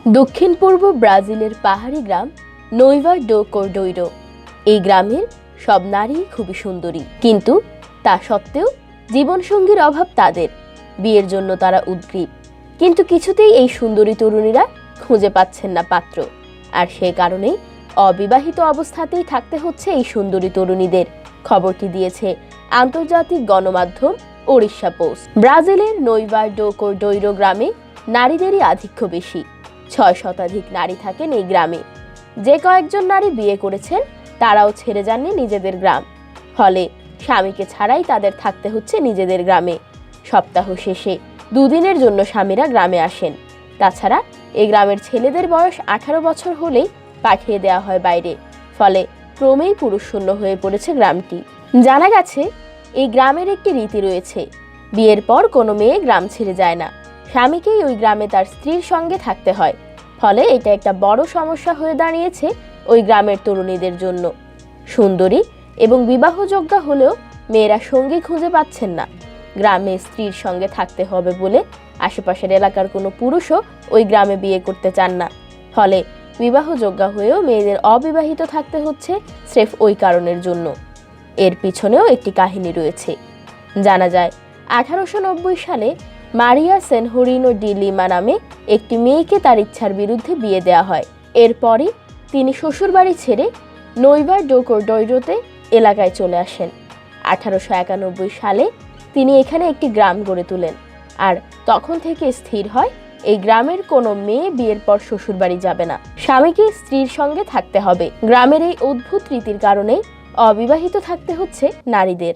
দক্ষিণ পূর্ব ব্রাজিলের পাহাড়ি গ্রাম নোইভাস ডো কর্ডেইরো। এই গ্রামের সব নারী খুবই সুন্দরী, কিন্তু তা সত্ত্বেও জীবনসঙ্গীর অভাব তাদের। বিয়ের জন্য তারা উদগ্রীব, কিন্তু কিছুতেই এই সুন্দরী তরুণীরা খুঁজে পাচ্ছেন না পাত্র। আর সে কারণেই অবিবাহিত অবস্থাতেই থাকতে হচ্ছে এই সুন্দরী তরুণীদের। খবরটি দিয়েছে আন্তর্জাতিক গণমাধ্যম ওড়িশা পোস্ট। ব্রাজিলের নোইভাস ডো কর্ডেইরো গ্রামে নারীদেরই আধিক্য বেশি। ৬ শতাধিক নারী থাকেন এই গ্রামে। যে কয়েকজন নারী বিয়ে করেছেন তারাও ছেড়ে যাননি নিজেদের গ্রাম, ফলে স্বামীকে ছাড়াই তাদের থাকতে হচ্ছে নিজেদের গ্রামে। সপ্তাহ শেষে 2 দিনের জন্য স্বামীরা গ্রামে আসেন। তাছাড়া এই গ্রামের ছেলেদের বয়স 18 বছর হলেই পাঠিয়ে দেওয়া হয় বাইরে, ফলে ক্রমেই পুরুষশূন্য হয়ে পড়েছে গ্রামটি। জানা গেছে এই গ্রামের একটি রীতি রয়েছে, বিয়ের পর কোনো মেয়ে গ্রাম ছেড়ে যায় না, স্বামীকেই ওই গ্রামে তার স্ত্রীর সঙ্গে থাকতে হয়। ফলে এটা একটা বড় সমস্যা হয়ে দাঁড়িয়েছে ওই গ্রামের তরুণীদের জন্য। সুন্দরী এবং বিবাহযোগ্যা হলেও মেয়েরা সঙ্গী খুঁজে পাচ্ছেন না। গ্রামে স্ত্রীর সঙ্গে থাকতে হবে বলে আশেপাশের এলাকার কোনো পুরুষও ওই গ্রামে বিয়ে করতে চান না। ফলে বিবাহযোগ্যা হয়েও মেয়েদের অবিবাহিত থাকতে হচ্ছে স্রেফ ওই কারণের জন্য। এর পিছনেও একটি কাহিনী রয়েছে। জানা যায় 1890 সালে মারিয়া সেনহরিনো ডি লিমা নামে একটি মেয়েকে তার ইচ্ছার বিরুদ্ধে বিয়ে দেওয়া হয়। এরপরই তিনি শ্বশুরবাড়ি ছেড়ে নোইভাস ডো কর্ডেইরোতে এলাকায় চলে আসেন। 1891 সালে তিনি এখানে একটি গ্রাম গড়ে তোলেন, আর তখন থেকে স্থির হয় এই গ্রামের কোনো মেয়ে বিয়ের পর শ্বশুরবাড়ি যাবে না, স্বামীকে স্ত্রীর সঙ্গে থাকতে হবে। গ্রামের এই অদ্ভুত রীতির কারণেই অবিবাহিত থাকতে হচ্ছে নারীদের।